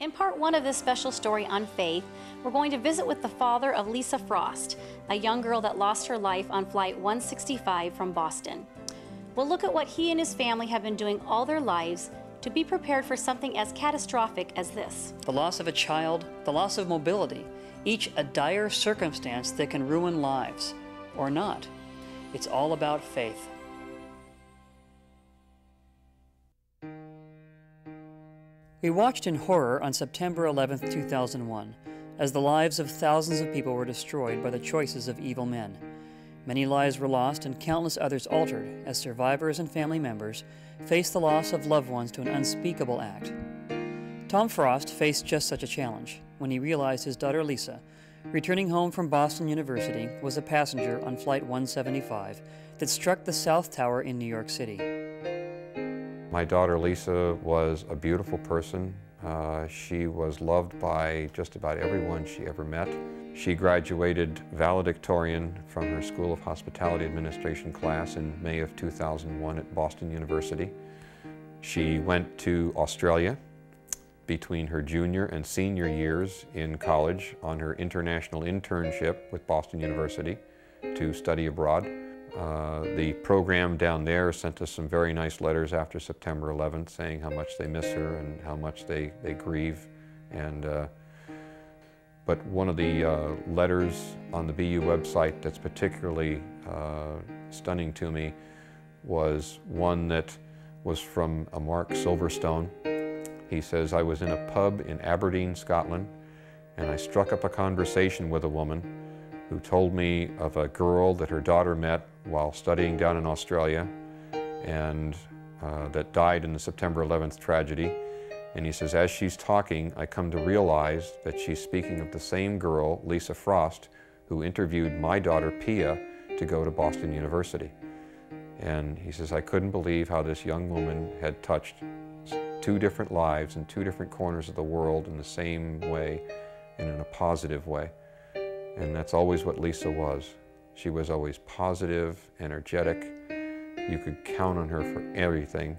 In part one of this special story on faith, we're going to visit with the father of Lisa Frost, a young girl that lost her life on Flight 165 from Boston. We'll look at what he and his family have been doing all their lives to be prepared for something as catastrophic as this. The loss of a child, the loss of mobility, each a dire circumstance that can ruin lives, or not. It's all about faith. We watched in horror on September 11, 2001, as the lives of thousands of people were destroyed by the choices of evil men. Many lives were lost and countless others altered as survivors and family members faced the loss of loved ones to an unspeakable act. Tom Frost faced just such a challenge when he realized his daughter Lisa, returning home from Boston University, was a passenger on Flight 175 that struck the South Tower in New York City. My daughter Lisa was a beautiful person. She was loved by just about everyone she ever met. She graduated valedictorian from her School of Hospitality Administration class in May of 2001 at Boston University. She went to Australia between her junior and senior years in college on her international internship with Boston University to study abroad. The program down there sent us some very nice letters after September 11th saying how much they miss her and how much they grieve. But one of the letters on the BU website that's particularly stunning to me was one that was from a Mark Silverstone. He says, "I was in a pub in Aberdeen, Scotland, and I struck up a conversation with a woman who told me of a girl that her daughter met while studying down in Australia and that died in the September 11th tragedy. And he says, as she's talking, I come to realize that she's speaking of the same girl, Lisa Frost, who interviewed my daughter, Pia, to go to Boston University. And he says, I couldn't believe how this young woman had touched two different lives in two different corners of the world in the same way and in a positive way. And that's always what Lisa was. She was always positive, energetic. You could count on her for everything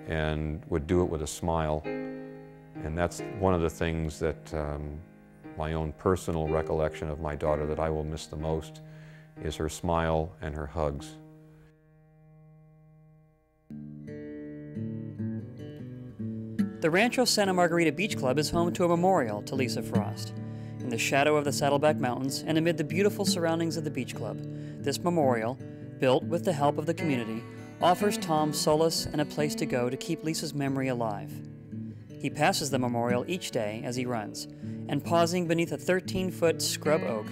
and would do it with a smile. And that's one of the things that my own personal recollection of my daughter that I will miss the most is her smile and her hugs. The Rancho Santa Margarita Beach Club is home to a memorial to Lisa Frost. In the shadow of the Saddleback Mountains and amid the beautiful surroundings of the beach club, this memorial, built with the help of the community, offers Tom solace and a place to go to keep Lisa's memory alive. He passes the memorial each day as he runs, and pausing beneath a 13-foot scrub oak,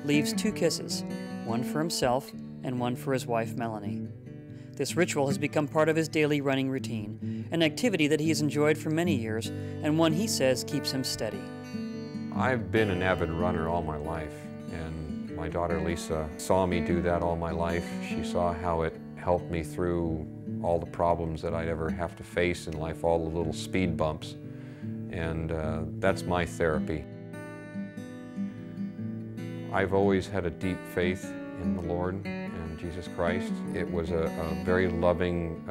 leaves two kisses, one for himself and one for his wife, Melanie. This ritual has become part of his daily running routine, an activity that he has enjoyed for many years, and one he says keeps him steady. I've been an avid runner all my life, and my daughter Lisa saw me do that all my life. She saw how it helped me through all the problems that I'd ever have to face in life, all the little speed bumps, and that's my therapy. I've always had a deep faith in the Lord and Jesus Christ. It was a very loving,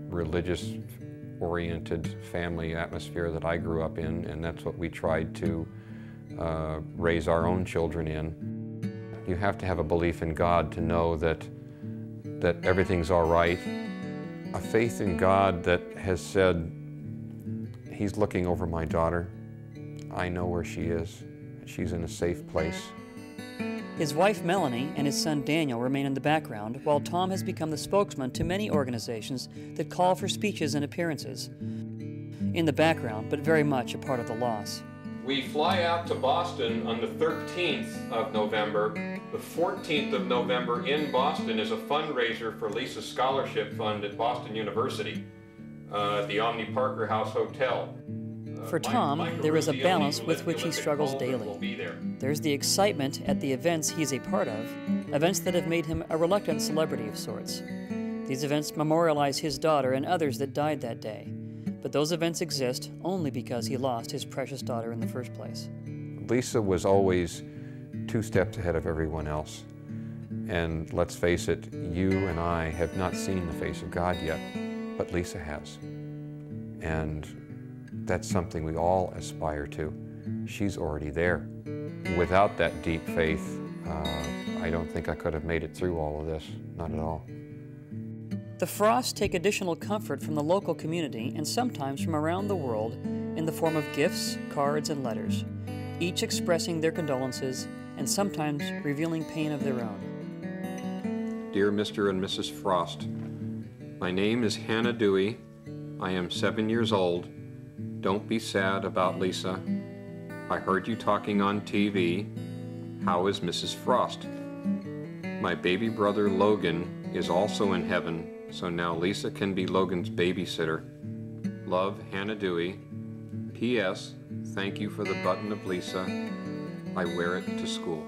religious-oriented family atmosphere that I grew up in, and that's what we tried to raise our own children in. You have to have a belief in God to know that everything's all right. A faith in God that has said, He's looking over my daughter. I know where she is. She's in a safe place. His wife Melanie and his son Daniel remain in the background, while Tom has become the spokesman to many organizations that call for speeches and appearances. In the background, but very much a part of the loss. We fly out to Boston on the 13th of November. The 14th of November in Boston is a fundraiser for Lisa's Scholarship Fund at Boston University, at the Omni Parker House Hotel. For Tom, there is a balance with which he struggles daily. There's the excitement at the events he's a part of, events that have made him a reluctant celebrity of sorts. These events memorialize his daughter and others that died that day. But those events exist only because he lost his precious daughter in the first place. Lisa was always 2 steps ahead of everyone else. And let's face it, you and I have not seen the face of God yet, but Lisa has. And that's something we all aspire to. She's already there. Without that deep faith, I don't think I could have made it through all of this, not at all. The Frosts take additional comfort from the local community and sometimes from around the world in the form of gifts, cards, and letters, each expressing their condolences and sometimes revealing pain of their own. Dear Mr. and Mrs. Frost, my name is Hannah Dewey. I am 7 years old. Don't be sad about Lisa. I heard you talking on TV. How is Mrs. Frost? My baby brother Logan is also in heaven, so now Lisa can be Logan's babysitter. Love, Hannah Dewey. P.S. Thank you for the button of Lisa. I wear it to school.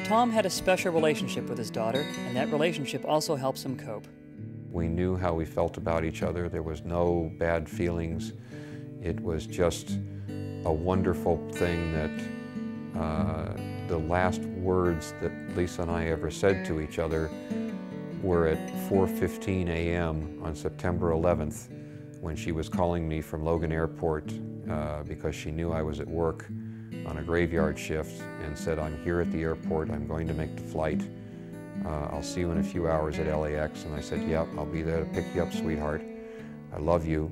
Tom had a special relationship with his daughter, and that relationship also helps him cope. We knew how we felt about each other. There was no bad feelings. It was just a wonderful thing that the last words that Lisa and I ever said to each other were at 4:15 a.m. on September 11th when she was calling me from Logan Airport because she knew I was at work on a graveyard shift and said, "I'm here at the airport, I'm going to make the flight. I'll see you in a few hours at LAX." And I said, "Yep, I'll be there to pick you up, sweetheart. I love you.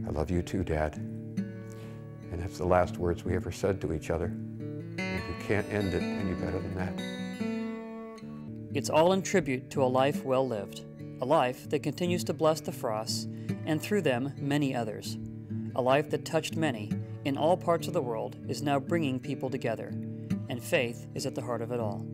I love you too, Dad." And that's the last words we ever said to each other. And you can't end it any better than that. It's all in tribute to a life well lived, a life that continues to bless the Frosts, and through them, many others. A life that touched many in all parts of the world is now bringing people together, and faith is at the heart of it all.